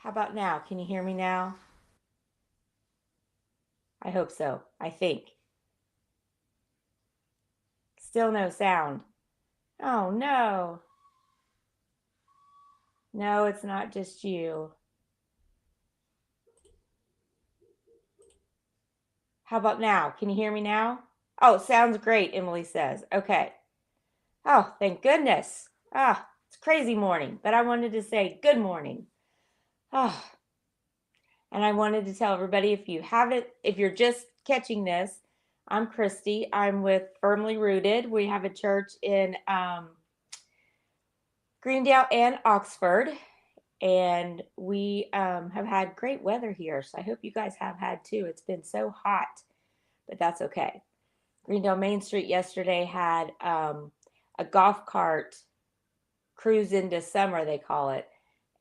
How about now? Can you hear me now? I hope so. I think. Still no sound. Oh no. No, it's not just you. How about now? Can you hear me now? Oh, sounds great, Emily says. Okay. Oh, thank goodness. It's a crazy morning, but I wanted to say good morning. Oh, and I wanted to tell everybody if you're just catching this, I'm Christy. I'm with Firmly Rooted. We have a church in Greendale and Oxford, and we have had great weather here. So I hope you guys have had too. It's been so hot, but that's okay. Greendale Main Street yesterday had a golf cart cruise into summer, they call it.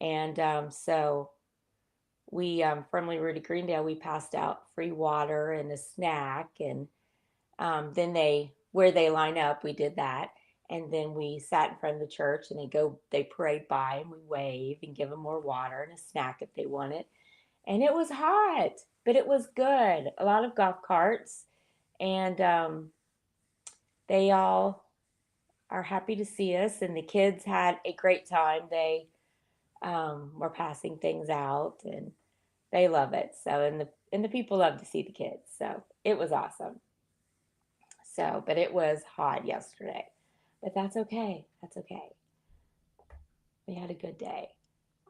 And so we Firmly Rooted Greendale, we passed out free water and a snack. And then where they line up, we did that. And then we sat in front of the church and they parade by and we wave and give them more water and a snack if they want it. And it was hot, but it was good. A lot of golf carts. And they all are happy to see us. And the kids had a great time. They were passing things out and they love it. So, and the people love to see the kids. So it was awesome. So, but it was hot yesterday. But that's okay. That's okay. We had a good day.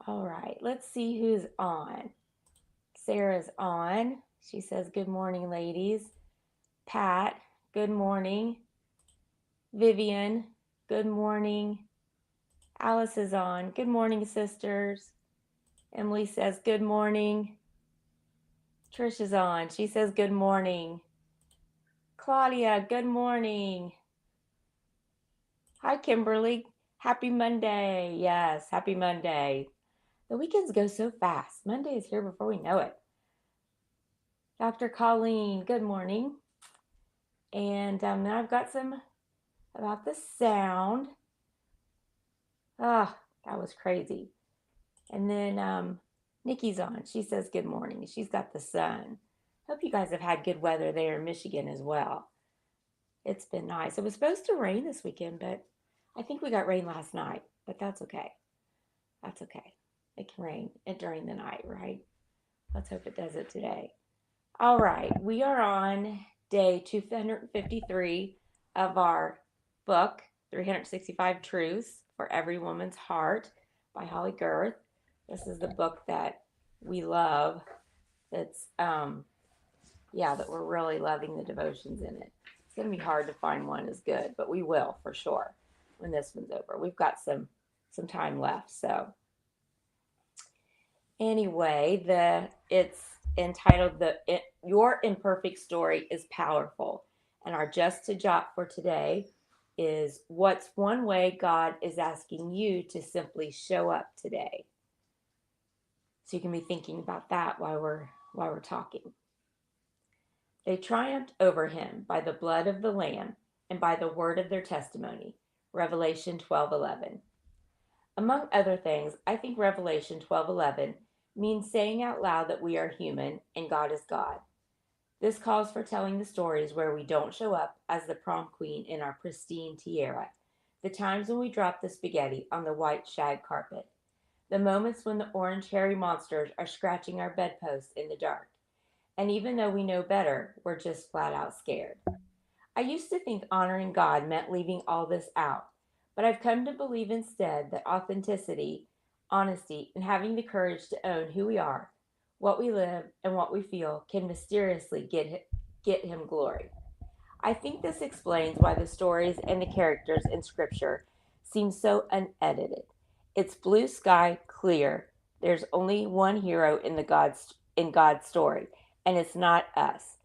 All right, let's see who's on. Sarah's on. She says, good morning, ladies. Pat, good morning. Vivian, good morning. Alice is on. Good morning, sisters. Emily says, good morning. Trish is on. She says, good morning. Claudia, good morning. Hi, Kimberly. Happy Monday. Yes, happy Monday. The weekends go so fast. Monday is here before we know it. Dr. Colleen, good morning. And I've got some about the sound. That was crazy. And then Nikki's on. She says good morning. She's got the sun. Hope you guys have had good weather there in Michigan as well. It's been nice. It was supposed to rain this weekend, but I think we got rain last night. But that's okay. That's okay. It can rain during the night, right? Let's hope it does it today. All right. We are on day 253 of our book, 365 Truths for Every Woman's Heart by Holly Girth. This is the book that we love. That's that we're really loving the devotions in it. It's going to be hard to find one as good, but we will for sure when this one's over. We've got some time left. So anyway, it's entitled Your Imperfect Story is Powerful. And our just to jot for today is, what's one way God is asking you to simply show up today? So you can be thinking about that while we're talking. They triumphed over him by the blood of the Lamb and by the word of their testimony. Revelation 12:11. Among other things, I think Revelation 12:11 means saying out loud that we are human and God is God. This calls for telling the stories where we don't show up as the prom queen in our pristine tiara, the times when we drop the spaghetti on the white shag carpet, the moments when the orange hairy monsters are scratching our bedposts in the dark. And even though we know better, we're just flat out scared. I used to think honoring God meant leaving all this out, but I've come to believe instead that authenticity, honesty, and having the courage to own who we are, what we live, and what we feel can mysteriously get him glory. I think this explains why the stories and the characters in Scripture seem so unedited. It's blue sky clear. There's only one hero in God's story, and it's not us.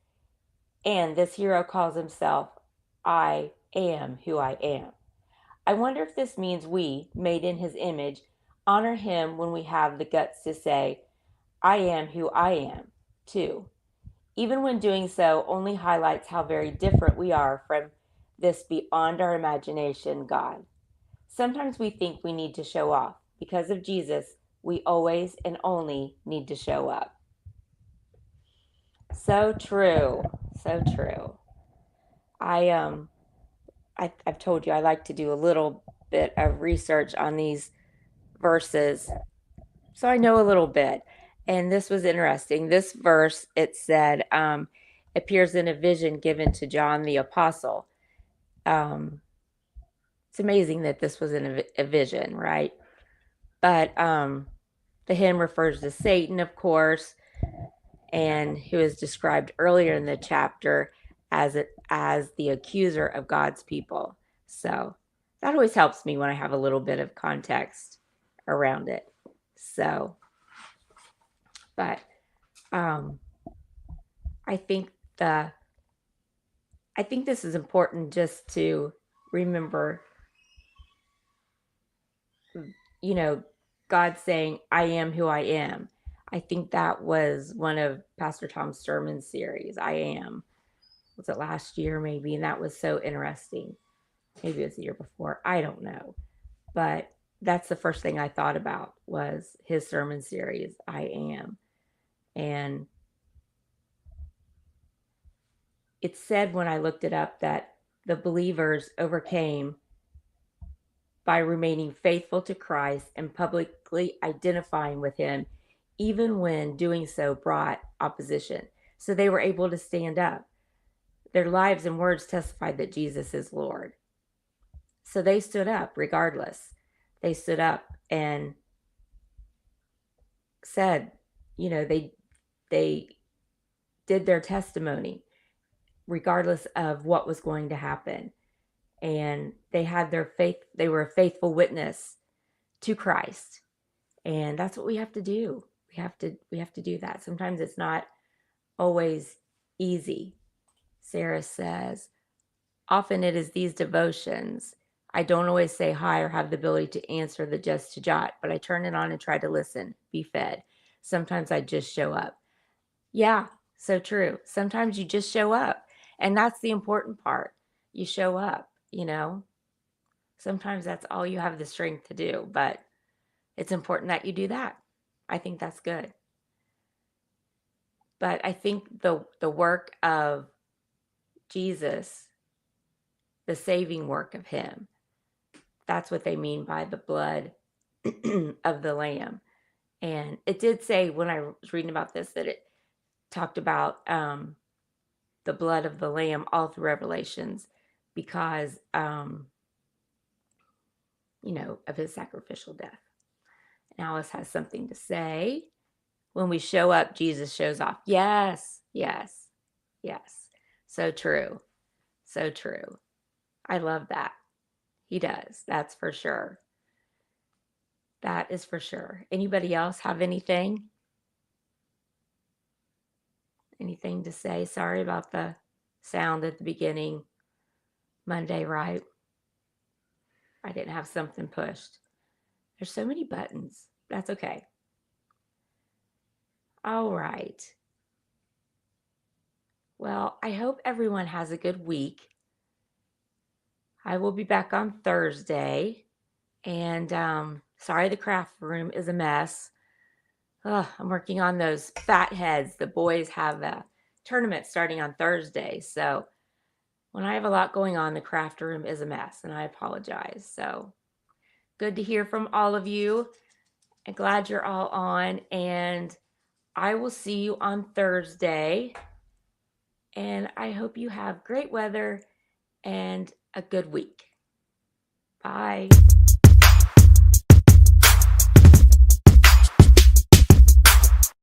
And this hero calls himself I am who I am. I wonder if this means we, made in his image, honor him when we have the guts to say, I am who I am, too. Even when doing so only highlights how very different we are from this beyond our imagination God. Sometimes we think we need to show off. Because of Jesus, We always and only need to show up. So true. So true. I I've told you I like to do a little bit of research on these verses, so I know a little bit. And this was interesting. This verse, it said, appears in a vision given to John the apostle. Um, it's amazing that this was in a vision, right? But the him refers to Satan, of course, and who is described earlier in the chapter as the accuser of God's people. So that always helps me when I have a little bit of context around it. So, but um, I think the I think this is important just to remember, you know, God saying, "I am who I am." I think that was one of Pastor Tom's sermon series. I am. Was it last year maybe? And that was so interesting. Maybe it was the year before. I don't know. But that's the first thing I thought about was his sermon series, I am. And it said when I looked it up that the believers overcame by remaining faithful to Christ and publicly identifying with him, even when doing so brought opposition. So they were able to stand up. Their lives and words testified that Jesus is Lord. So they stood up regardless. They stood up and said, you know, they did their testimony regardless of what was going to happen. And they had their faith, they were a faithful witness to Christ. And that's what we have to do. We have to do that. Sometimes it's not always easy. Sarah says, often it is these devotions. I don't always say hi or have the ability to answer the just to jot, but I turn it on and try to listen, be fed. Sometimes I just show up. Yeah, so true. Sometimes you just show up. And that's the important part. You show up, you know. Sometimes that's all you have the strength to do, but it's important that you do that. I think that's good. But I think the work of Jesus, the saving work of him, that's what they mean by the blood of the lamb. And it did say when I was reading about this that it talked about the blood of the lamb all through Revelations because, of his sacrificial death. And Alice has something to say. When we show up, Jesus shows off. Yes, yes, yes. So true. So true. I love that. He does. That's for sure. That is for sure. Anybody else have anything? Anything to say? Sorry about the sound at the beginning. Monday, right? I didn't have something pushed. There's so many buttons. That's okay. All right. Well, I hope everyone has a good week. I will be back on Thursday. And sorry, the craft room is a mess. Ugh, I'm working on those fat heads. The boys have a tournament starting on Thursday. So when I have a lot going on, the craft room is a mess, and I apologize. So good to hear from all of you. I'm glad you're all on, and I will see you on Thursday. And I hope you have great weather and a good week. Bye.